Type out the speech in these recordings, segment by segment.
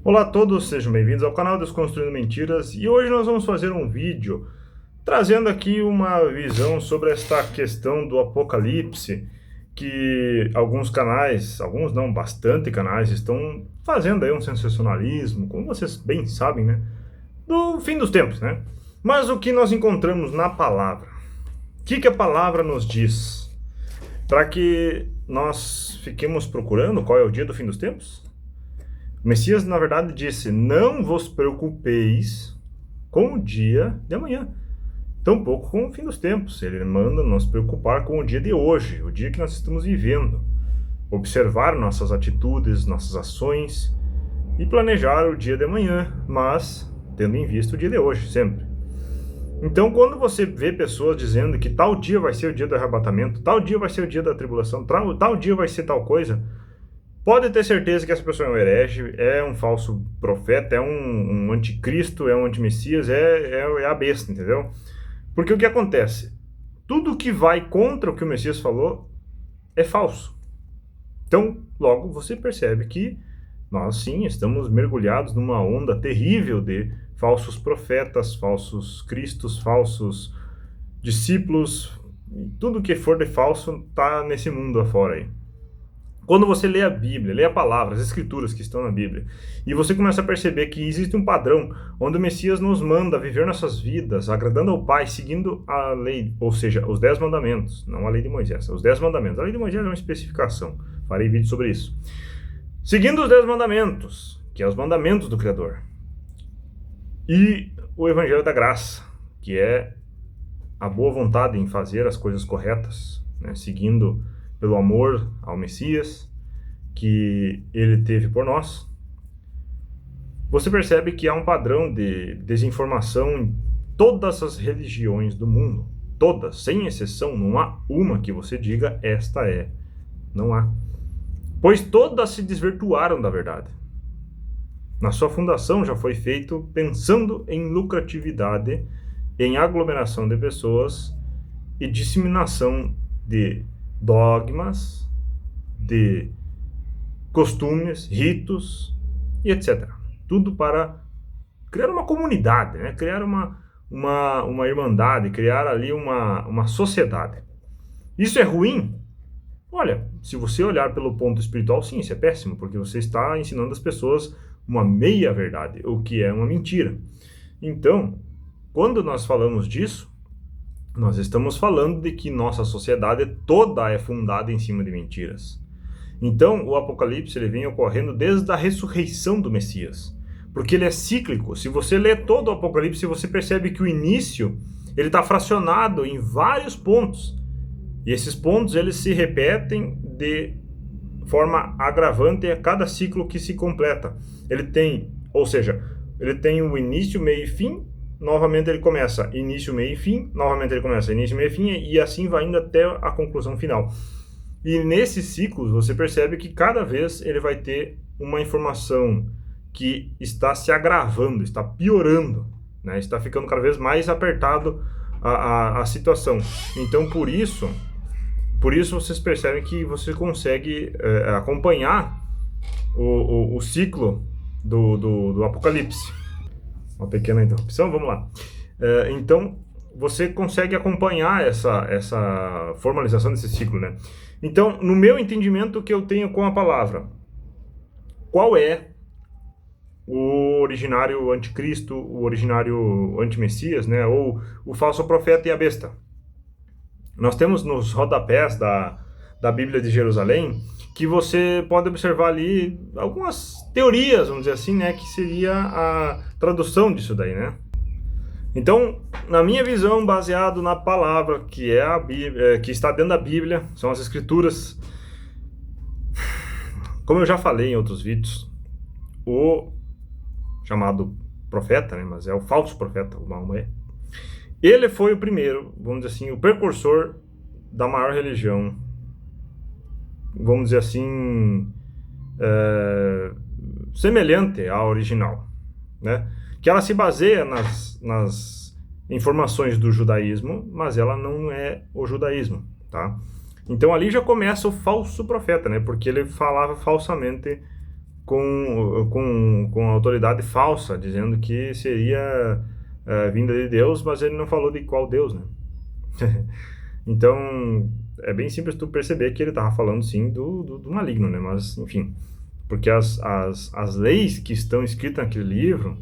Olá a todos, sejam bem-vindos ao canal Desconstruindo Mentiras e hoje nós vamos fazer um vídeo trazendo aqui uma visão sobre esta questão do apocalipse que alguns canais, alguns não, bastante canais estão fazendo aí um sensacionalismo, como vocês bem sabem, né, do fim dos tempos, né? Mas o que nós encontramos na palavra? O que a palavra nos diz? Para que nós fiquemos procurando qual é o dia do fim dos tempos? O Messias, na verdade, disse: não vos preocupeis com o dia de amanhã, tampouco com o fim dos tempos. Ele manda nos preocupar com o dia de hoje, o dia que nós estamos vivendo, observar nossas atitudes, nossas ações e planejar o dia de amanhã, mas tendo em vista o dia de hoje, sempre. Então, quando você vê pessoas dizendo que tal dia vai ser o dia do arrebatamento, tal dia vai ser o dia da tribulação, tal dia vai ser tal coisa, pode ter certeza que essa pessoa é um herege, é um falso profeta, é um anticristo, é um antimessias, é a besta, entendeu? Porque o que acontece? Tudo que vai contra o que o Messias falou é falso. Então, logo você percebe que nós sim estamos mergulhados numa onda terrível de falsos profetas, falsos cristos, falsos discípulos, tudo que for de falso está nesse mundo afora aí. Quando você lê a Bíblia, lê a palavra, as escrituras que estão na Bíblia, e você começa a perceber que existe um padrão onde o Messias nos manda viver nossas vidas, agradando ao Pai, seguindo a lei, ou seja, os 10 mandamentos, não a lei de Moisés, os 10 mandamentos. A lei de Moisés é uma especificação, farei vídeo sobre isso. Seguindo os 10 mandamentos, que é os mandamentos do Criador, e o Evangelho da Graça, que é a boa vontade em fazer as coisas corretas, né, seguindo pelo amor ao Messias que ele teve por nós, você percebe que há um padrão de desinformação em todas as religiões do mundo. Todas, sem exceção, não há uma que você diga esta é. Não há. Pois todas se desvirtuaram da verdade. Na sua fundação já foi feito pensando em lucratividade, em aglomeração de pessoas e disseminação de dogmas, de costumes, ritos e etc. Tudo para criar uma comunidade, né? Criar uma irmandade, criar ali uma sociedade. Isso é ruim? Olha, se você olhar pelo ponto espiritual, sim, isso é péssimo, porque você está ensinando as pessoas uma meia-verdade, o que é uma mentira. Então, quando nós falamos disso, nós estamos falando de que nossa sociedade toda é fundada em cima de mentiras. Então, o Apocalipse ele vem ocorrendo desde a ressurreição do Messias, porque ele é cíclico. Se você lê todo o Apocalipse, você percebe que o início ele está fracionado em vários pontos, e esses pontos eles se repetem de forma agravante a cada ciclo que se completa. Ele tem, ou seja, ele tem o início, meio e fim. Novamente ele começa início, meio e fim, novamente ele começa início, meio e fim, e assim vai indo até a conclusão final. E nesses ciclos você percebe que cada vez ele vai ter uma informação que está se agravando, está piorando, né? Está ficando cada vez mais apertado a situação. Então por isso vocês percebem que você consegue acompanhar o ciclo do Apocalipse. Uma pequena interrupção, vamos lá. Então, você consegue acompanhar essa formalização desse ciclo, né? Então, no meu entendimento que eu tenho com a palavra, qual é o originário anticristo, o originário antimessias, né? Ou o falso profeta e a besta? Nós temos nos rodapés da Bíblia de Jerusalém que você pode observar ali algumas teorias, vamos dizer assim, né, que seria a tradução disso daí, né? Então, na minha visão, baseado na palavra que é a Bíblia, que está dentro da Bíblia, são as Escrituras. Como eu já falei em outros vídeos, o chamado profeta, né, mas é o falso profeta, o Maomé, ele foi o primeiro, vamos dizer assim, o precursor da maior religião, vamos dizer assim, semelhante à original, né? Que ela se baseia nas informações do judaísmo, mas ela não é o judaísmo, tá? Então ali já começa o falso profeta, né? Porque ele falava falsamente com autoridade falsa, dizendo que seria vinda de Deus, mas ele não falou de qual Deus, né? Então, é bem simples tu perceber que ele estava falando, sim, do maligno, né? Mas, enfim, porque as leis que estão escritas naquele livro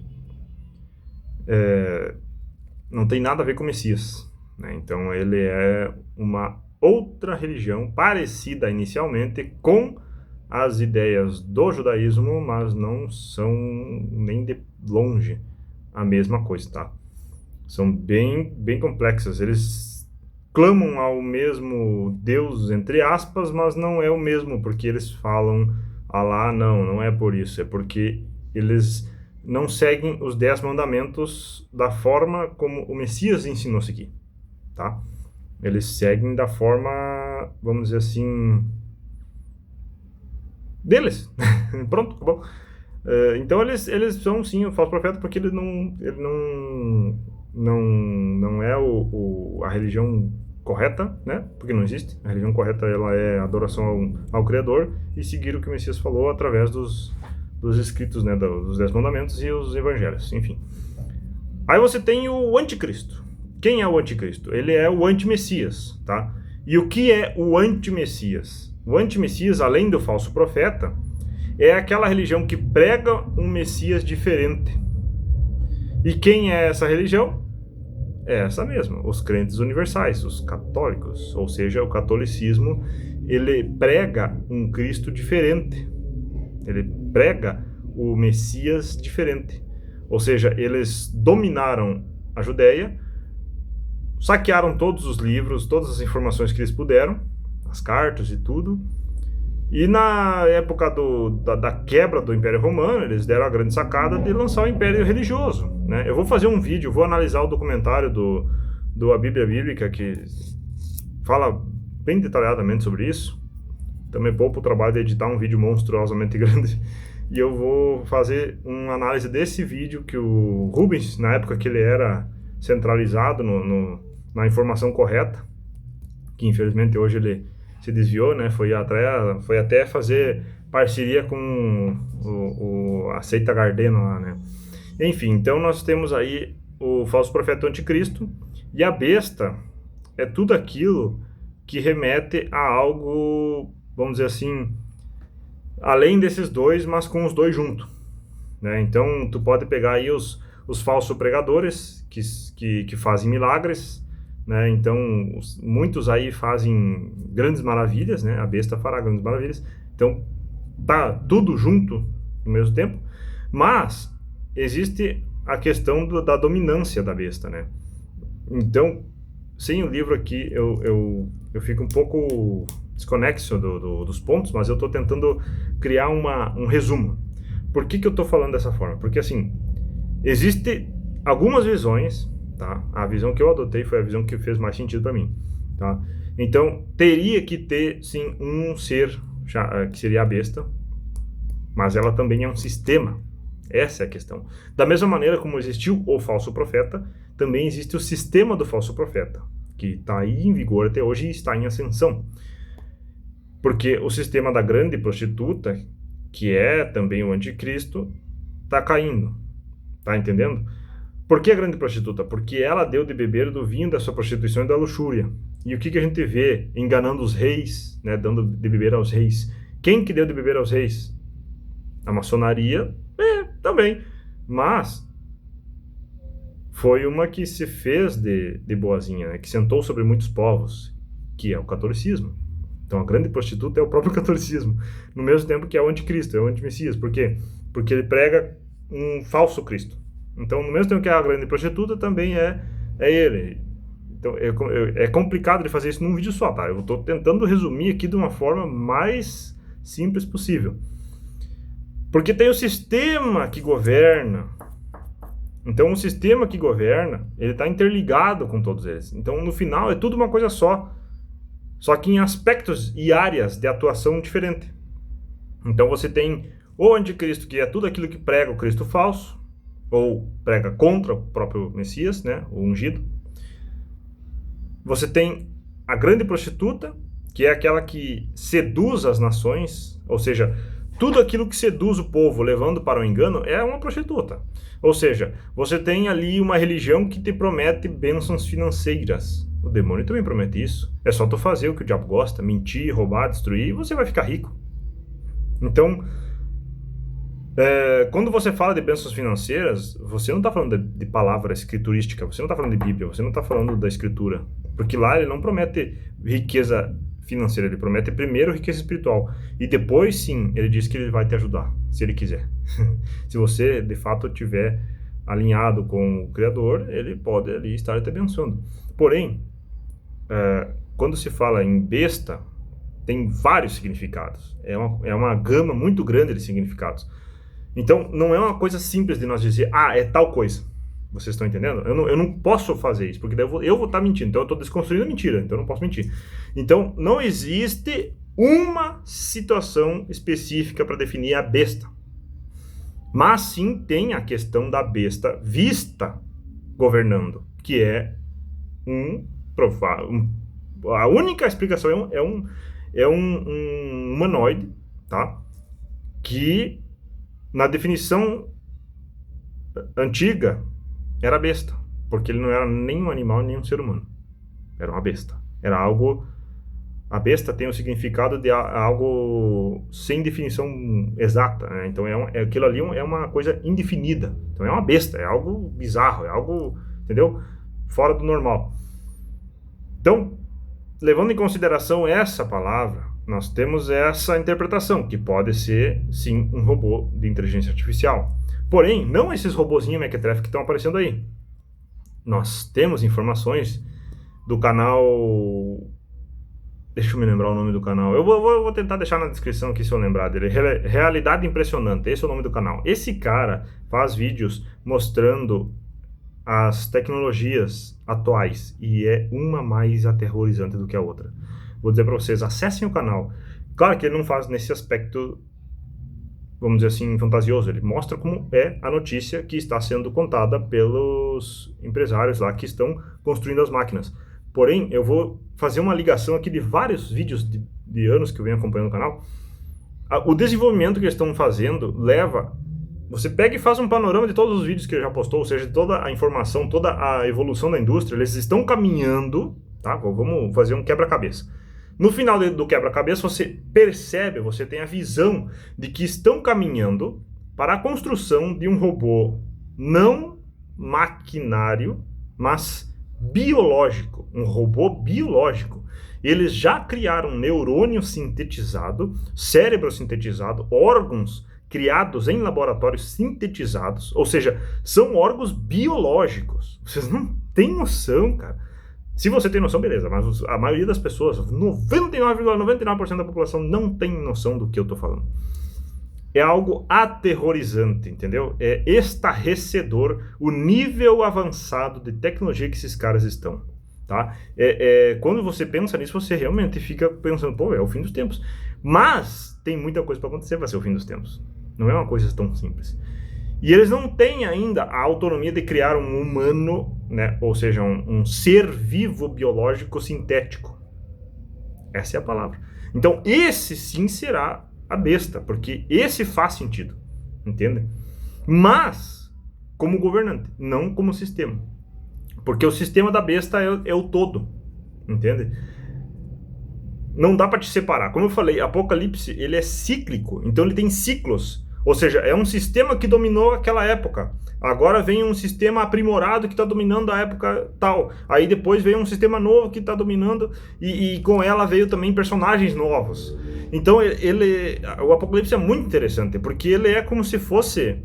não tem nada a ver com o Messias, né? Então, ele é uma outra religião parecida inicialmente com as ideias do judaísmo, mas não são nem de longe a mesma coisa, tá? São bem, bem complexas. Eles clamam ao mesmo Deus, entre aspas, mas não é o mesmo, porque eles falam Alá, não é por isso, é porque eles não seguem os 10 mandamentos da forma como o Messias ensinou a seguir, tá? Eles seguem da forma, vamos dizer assim, deles. Pronto, acabou. Então eles são sim o falso profeta porque ele não é a religião correta, né? Porque não existe. A religião correta ela é a adoração ao Criador e seguir o que o Messias falou através dos escritos, né? Dos 10 mandamentos e os evangelhos, enfim. Aí você tem o anticristo. Quem é o anticristo? Ele é o anti-messias, tá? E o que é o anti-messias? O anti-messias, além do falso profeta, é aquela religião que prega um messias diferente. E quem é essa religião? É essa mesma, os crentes universais, os católicos. Ou seja, o catolicismo, ele prega um Cristo diferente. Ele prega o messias diferente. Ou seja, eles dominaram a Judéia, saquearam todos os livros, todas as informações que eles puderam, as cartas e tudo. E na época da quebra do Império Romano, eles deram a grande sacada de lançar o Império Religioso, né? Eu vou fazer um vídeo, vou analisar o documentário do A Bíblia Bíblica, que fala bem detalhadamente sobre isso. Também poupo o trabalho de editar um vídeo monstruosamente grande. E eu vou fazer uma análise desse vídeo que o Rubens, na época que ele era centralizado na informação correta, que infelizmente hoje ele se desviou, né? Foi até fazer parceria com a seita Gardeno lá, né? Enfim, então nós temos aí o falso profeta anticristo e a besta é tudo aquilo que remete a algo, vamos dizer assim, além desses dois, mas com os dois juntos, né? Então tu pode pegar aí os falsos pregadores que fazem milagres, né? Então muitos aí fazem grandes maravilhas, né? A besta fará grandes maravilhas. Então tá tudo junto no mesmo tempo, mas existe a questão da dominância da besta, né? Então, sem o livro aqui eu fico um pouco desconexo dos pontos, mas eu estou tentando criar um resumo. Por que eu estou falando dessa forma? Porque assim, existe algumas visões, tá? A visão que eu adotei foi a visão que fez mais sentido para mim, tá? Então, teria que ter, sim, um ser, que seria a besta, mas ela também é um sistema. Essa é a questão. Da mesma maneira como existiu o falso profeta, também existe o sistema do falso profeta, que está aí em vigor até hoje e está em ascensão. Porque o sistema da grande prostituta, que é também o anticristo, está caindo. Tá entendendo? Por que a grande prostituta? Porque ela deu de beber do vinho da sua prostituição e da luxúria. E o que a gente vê? Enganando os reis, né? Dando de beber aos reis. Quem que deu de beber aos reis? A maçonaria? Também. Mas foi uma que se fez de boazinha, né? Que sentou sobre muitos povos, que é o catolicismo. Então a grande prostituta é o próprio catolicismo, no mesmo tempo que é o anticristo, é o antimessias. Por quê? Porque ele prega um falso Cristo. Então, no mesmo tempo que é a grande prostituta, também é ele. Então, é complicado de fazer isso num vídeo só, tá? Eu estou tentando resumir aqui de uma forma mais simples possível. Porque tem o sistema que governa. Então, o sistema que governa, ele está interligado com todos eles. Então, no final, é tudo uma coisa só. Só que em aspectos e áreas de atuação diferentes. Então, você tem o anticristo, que é tudo aquilo que prega o Cristo falso, ou prega contra o próprio Messias, né, o ungido. Você tem a grande prostituta, que é aquela que seduz as nações, ou seja, tudo aquilo que seduz o povo, levando para o engano, é uma prostituta. Ou seja, você tem ali uma religião que te promete bênçãos financeiras. O demônio também promete isso. É só tu fazer o que o diabo gosta, mentir, roubar, destruir, e você vai ficar rico. Então, quando você fala de bênçãos financeiras, você não está falando de palavra escriturística, você não está falando de Bíblia, você não está falando da escritura. Porque lá ele não promete riqueza financeira, ele promete primeiro riqueza espiritual. E depois, sim, ele diz que ele vai te ajudar, se ele quiser. Se você, de fato, estiver alinhado com o Criador, ele pode ali estar te abençoando. Porém, quando se fala em besta, tem vários significados. É uma gama muito grande de significados. Então, não é uma coisa simples de nós dizer, é tal coisa. Vocês estão entendendo? Eu não posso fazer isso, porque daí eu vou estar mentindo. Então, eu estou desconstruindo a mentira, então eu não posso mentir. Então, não existe uma situação específica para definir a besta. Mas sim tem a questão da besta vista governando, que é a única explicação é um humanoide, tá? Que na definição antiga era besta, porque ele não era nem um animal nem um ser humano, era uma besta, era algo. A besta tem o significado de algo sem definição exata, né? Então aquilo ali é uma coisa indefinida, então é uma besta, é algo bizarro, é algo, entendeu? Fora do normal. Então, levando em consideração essa palavra, nós temos essa interpretação, que pode ser, sim, um robô de inteligência artificial. Porém, não esses robozinhos mequetrefe que estão aparecendo aí. Nós temos informações do canal... Deixa eu me lembrar o nome do canal. Eu vou tentar deixar na descrição aqui se eu lembrar dele. Realidade Impressionante, esse é o nome do canal. Esse cara faz vídeos mostrando as tecnologias atuais e é uma mais aterrorizante do que a outra. Vou dizer para vocês, acessem o canal. Claro que ele não faz nesse aspecto, vamos dizer assim, fantasioso. Ele mostra como é a notícia que está sendo contada pelos empresários lá que estão construindo as máquinas. Porém, eu vou fazer uma ligação aqui de vários vídeos de anos que eu venho acompanhando o canal. O desenvolvimento que eles estão fazendo leva... Você pega e faz um panorama de todos os vídeos que ele já postou, ou seja, de toda a informação, toda a evolução da indústria. Eles estão caminhando, tá? Vamos fazer um quebra-cabeça. No final do quebra-cabeça, você percebe, você tem a visão de que estão caminhando para a construção de um robô não maquinário, mas biológico, um robô biológico. Eles já criaram neurônio sintetizado, cérebro sintetizado, órgãos criados em laboratórios sintetizados, ou seja, são órgãos biológicos. Vocês não têm noção, cara. Se você tem noção, beleza, mas a maioria das pessoas, 99,99% da população não tem noção do que eu tô falando. É algo aterrorizante, entendeu? É estarrecedor o nível avançado de tecnologia que esses caras estão, tá? Quando você pensa nisso, você realmente fica pensando, pô, é o fim dos tempos. Mas tem muita coisa para acontecer para ser o fim dos tempos. Não é uma coisa tão simples. E eles não têm ainda a autonomia de criar um humano, né? Ou seja, um ser vivo biológico sintético. Essa é a palavra. Então, esse sim será a besta, porque esse faz sentido, entende? Mas como governante, não como sistema, porque o sistema da besta é o todo, entende? Não dá para te separar. Como eu falei, Apocalipse, ele é cíclico, então ele tem ciclos, ou seja, é um sistema que dominou aquela época, agora vem um sistema aprimorado que está dominando a época tal, aí depois veio um sistema novo que está dominando, e com ela veio também personagens novos. Então o Apocalipse é muito interessante, porque ele é como se fosse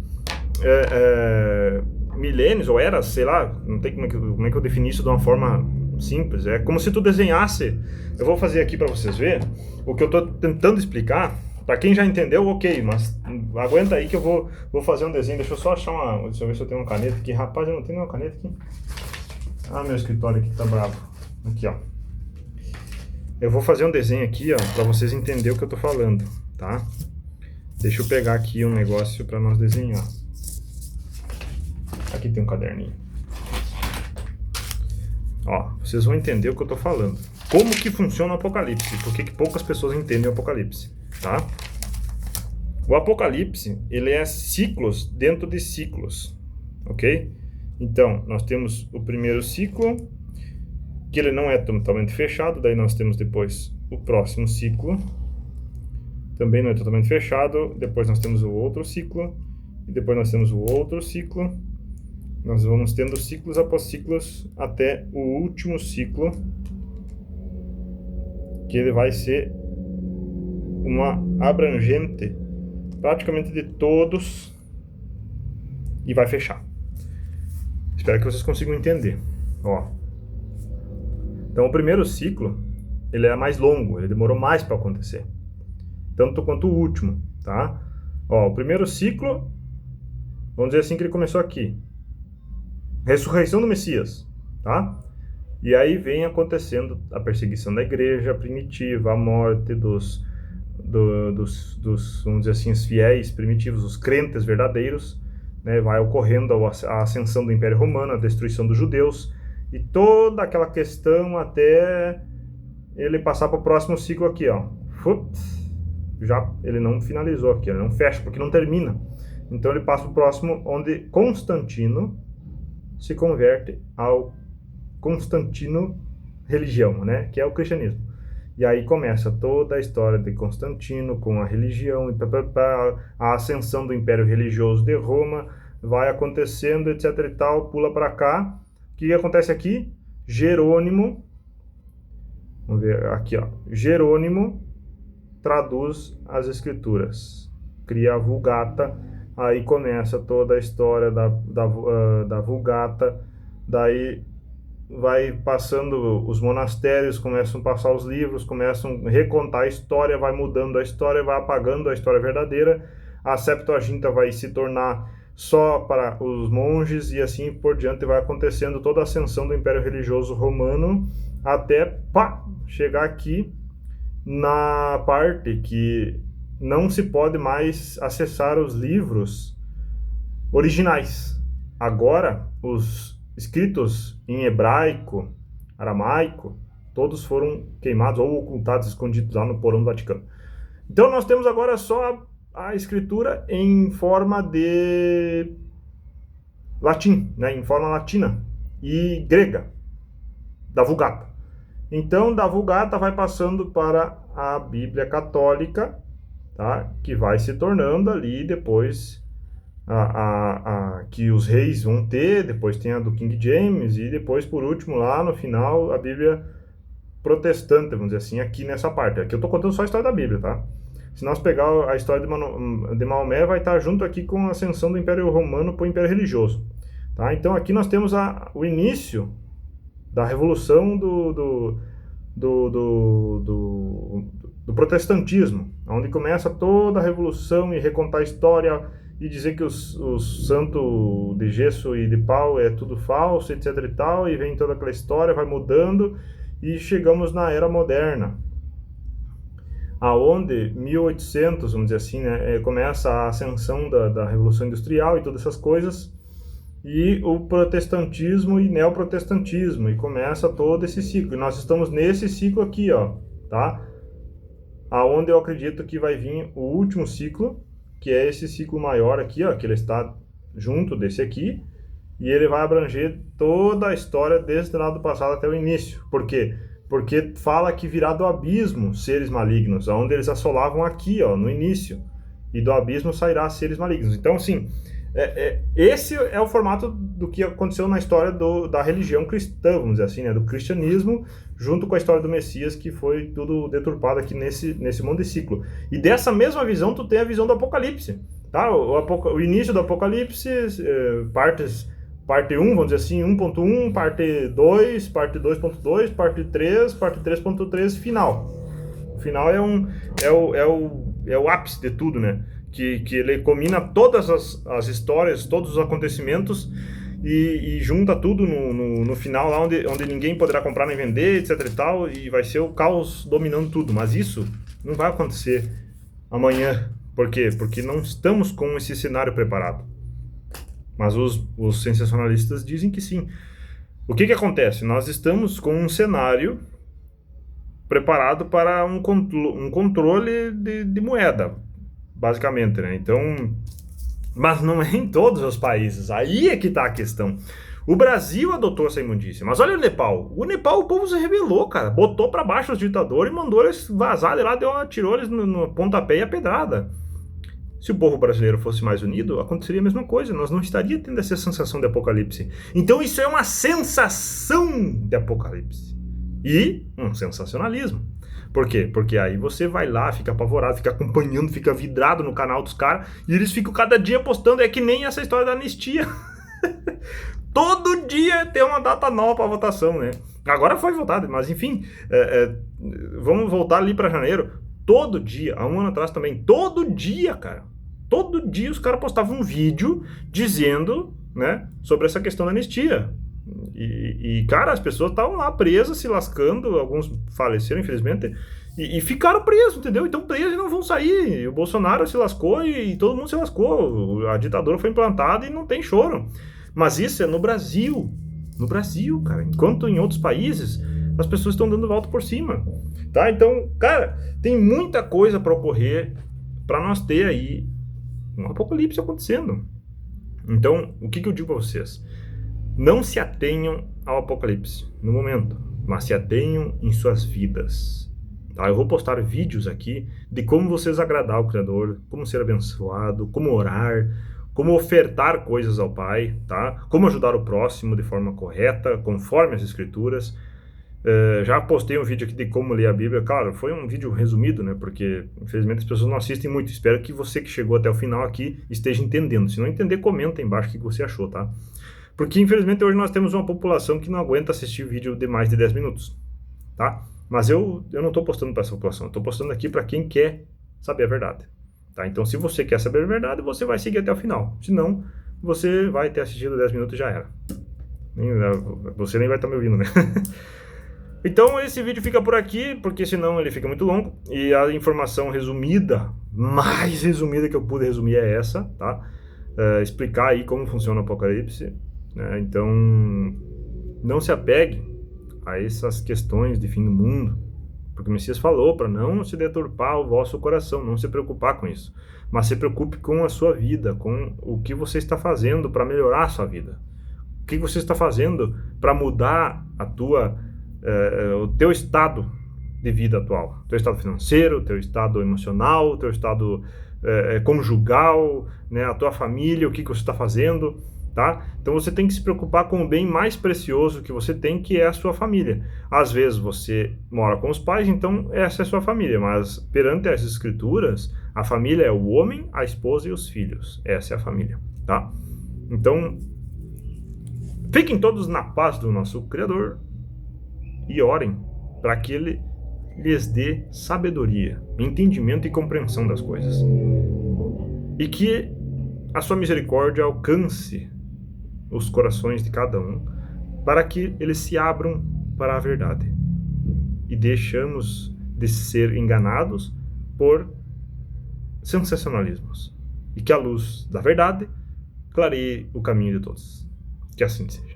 milênios, ou eras, sei lá, não tem como é que eu defini isso de uma forma simples. É como se tu desenhasse, eu vou fazer aqui para vocês verem, o que eu estou tentando explicar, para quem já entendeu, ok, mas aguenta aí que eu vou fazer um desenho. Deixa eu só achar deixa eu ver se eu tenho uma caneta aqui. Rapaz, eu não tenho nenhuma caneta aqui. Meu escritório aqui tá bravo. Aqui, ó. Eu vou fazer um desenho aqui, ó, para vocês entenderem o que eu tô falando, tá? Deixa eu pegar aqui um negócio para nós desenhar. Aqui tem um caderninho. Ó, vocês vão entender o que eu tô falando. Como que funciona o Apocalipse? Por que poucas pessoas entendem o Apocalipse, tá? O Apocalipse, ele é ciclos dentro de ciclos, ok? Então, nós temos o primeiro ciclo, que ele não é totalmente fechado, daí nós temos depois o próximo ciclo, também não é totalmente fechado, depois nós temos o outro ciclo, e depois nós temos o outro ciclo. Nós vamos tendo ciclos após ciclos até o último ciclo, que ele vai ser uma abrangente praticamente de todos e vai fechar. Espero que vocês consigam entender. Ó. Então, o primeiro ciclo, ele é mais longo, ele demorou mais para acontecer. Tanto quanto o último, tá? Ó, o primeiro ciclo, vamos dizer assim que ele começou aqui. Ressurreição do Messias, tá? E aí vem acontecendo a perseguição da igreja primitiva, a morte dos vamos dizer assim, os fiéis primitivos, os crentes verdadeiros, né? Vai ocorrendo a ascensão do Império Romano, a destruição dos judeus, e toda aquela questão até ele passar para o próximo ciclo aqui, ó. Já ele não finalizou aqui, ele não fecha, porque não termina. Então ele passa para o próximo, onde Constantino se converte ao Constantino religião, né? Que é o cristianismo. E aí começa toda a história de Constantino com a religião, a ascensão do Império Religioso de Roma, vai acontecendo, etc e tal, pula para cá. O que acontece aqui? Jerônimo, vamos ver aqui, ó. Jerônimo traduz as escrituras, cria a Vulgata, aí começa toda a história da Vulgata, daí vai passando os monastérios, começam a passar os livros, começam a recontar a história, vai mudando a história, vai apagando a história verdadeira, a Septuaginta vai se tornar só para os monges, e assim por diante vai acontecendo toda a ascensão do Império Religioso Romano, até chegar aqui na parte que não se pode mais acessar os livros originais. Agora, os escritos em hebraico, aramaico, todos foram queimados ou ocultados, escondidos lá no porão do Vaticano. Então nós temos agora só a escritura em forma de latim, né, em forma latina e grega, da Vulgata. Então, da Vulgata vai passando para a Bíblia Católica, tá? Que vai se tornando ali depois que os reis vão ter, depois tem a do King James, e depois, por último, lá no final, a Bíblia protestante, vamos dizer assim, aqui nessa parte. Aqui eu estou contando só a história da Bíblia, tá? Se nós pegar a história de Maomé, vai estar junto aqui com a ascensão do Império Romano para o Império Religioso, tá? Então, aqui nós temos o início da revolução do protestantismo, onde começa toda a revolução e recontar a história e dizer que os santos de gesso e de pau é tudo falso, etc e tal, e vem toda aquela história, vai mudando, e chegamos na Era Moderna, aonde 1800, vamos dizer assim, né, começa a ascensão da Revolução Industrial e todas essas coisas, e o protestantismo e neoprotestantismo, e começa todo esse ciclo. E nós estamos nesse ciclo aqui, ó, tá? Aonde eu acredito que vai vir o último ciclo, que é esse ciclo maior aqui, ó, que ele está junto desse aqui, e ele vai abranger toda a história desde lá do passado até o início. Por quê? Porque fala que virá do abismo seres malignos, onde eles assolavam aqui, ó, no início, e do abismo sairá seres malignos. Então, assim, esse é o formato do que aconteceu na história da religião cristã, vamos dizer assim, né? Do cristianismo, junto com a história do Messias, que foi tudo deturpado aqui nesse monte de ciclo. E dessa mesma visão, tu tem a visão do Apocalipse, tá? O início do Apocalipse, parte 1, vamos dizer assim, 1.1, parte 2, parte 2.2, parte 3, parte 3.3, final. O final é o ápice de tudo, né? Que ele combina todas as histórias, todos os acontecimentos e junta tudo no final, lá onde ninguém poderá comprar nem vender, etc e tal, e vai ser o caos dominando tudo. Mas isso não vai acontecer amanhã. Por quê? Porque não estamos com esse cenário preparado. Mas os sensacionalistas dizem que sim. O que acontece? Nós estamos com um cenário preparado para um controle de moeda. basicamente, né? Então, mas não é em todos os países, aí é que tá a questão. O Brasil adotou essa imundícia, mas olha o Nepal. O Nepal, o povo se rebelou, cara. Botou pra baixo os ditadores e mandou eles vazar de lá, atirou eles no pontapé e a pedrada. Se o povo brasileiro fosse mais unido, aconteceria a mesma coisa. Nós não estaríamos tendo essa sensação de apocalipse. Então isso é uma sensação de apocalipse. E um sensacionalismo. Por quê? Porque aí você vai lá, fica apavorado, fica acompanhando, fica vidrado no canal dos caras, e eles ficam cada dia postando. É que nem essa história da anistia. Todo dia tem uma data nova para votação, né? Agora foi votado, mas enfim, vamos voltar ali para janeiro. Todo dia, há um ano atrás também, todo dia, cara. Todo dia os caras postavam um vídeo dizendo, né, sobre essa questão da anistia. E cara, as pessoas estavam lá presas, se lascando, alguns faleceram, infelizmente, e ficaram presos, entendeu? Então presos e não vão sair. O Bolsonaro se lascou e todo mundo se lascou. A ditadura foi implantada e não tem choro. Mas isso é no Brasil. No Brasil, cara. Enquanto em outros países, as pessoas estão dando volta por cima. Tá? Então, cara, tem muita coisa para ocorrer para nós ter aí um apocalipse acontecendo. Então, o que eu digo para vocês? Não se atenham ao apocalipse no momento, mas se atenham em suas vidas. Tá? Eu vou postar vídeos aqui de como vocês agradar o Criador, como ser abençoado, como orar, como ofertar coisas ao Pai, tá? Como ajudar o próximo de forma correta, conforme as Escrituras. Já postei um vídeo aqui de como ler a Bíblia. Claro, foi um vídeo resumido, né? Porque, infelizmente, as pessoas não assistem muito. Espero que você que chegou até o final aqui esteja entendendo. Se não entender, comenta aí embaixo o que você achou, tá? Porque, infelizmente, hoje nós temos uma população que não aguenta assistir vídeo de mais de 10 minutos, tá? Mas eu não estou postando para essa população. Eu estou postando aqui para quem quer saber a verdade. Tá? Então, se você quer saber a verdade, você vai seguir até o final. Se não, você vai ter assistido 10 minutos e já era. Você nem vai estar me ouvindo, né? Então, esse vídeo fica por aqui, porque senão ele fica muito longo. E a informação resumida, mais resumida que eu pude resumir é essa, tá? Explicar aí como funciona o Apocalipse. Né? Então, não se apegue a essas questões de fim do mundo. Porque o Messias falou para não se deturpar o vosso coração, não se preocupar com isso. Mas se preocupe com a sua vida, com o que você está fazendo para melhorar a sua vida. O que você está fazendo para mudar o teu estado de vida atual. Teu estado financeiro, teu estado emocional, teu estado conjugal, né, a tua família, o que você está fazendo. Tá? Então você tem que se preocupar com o bem mais precioso que você tem, que é a sua família. Às vezes você mora com os pais, então essa é a sua família, mas perante as escrituras, a família é o homem, a esposa e os filhos. Essa é a família, tá? Então, fiquem todos na paz do nosso Criador e orem para que Ele lhes dê sabedoria, entendimento e compreensão das coisas. E que a sua misericórdia alcance os corações de cada um, para que eles se abram para a verdade. E deixamos de ser enganados por sensacionalismos. E que a luz da verdade clareie o caminho de todos. Que assim seja.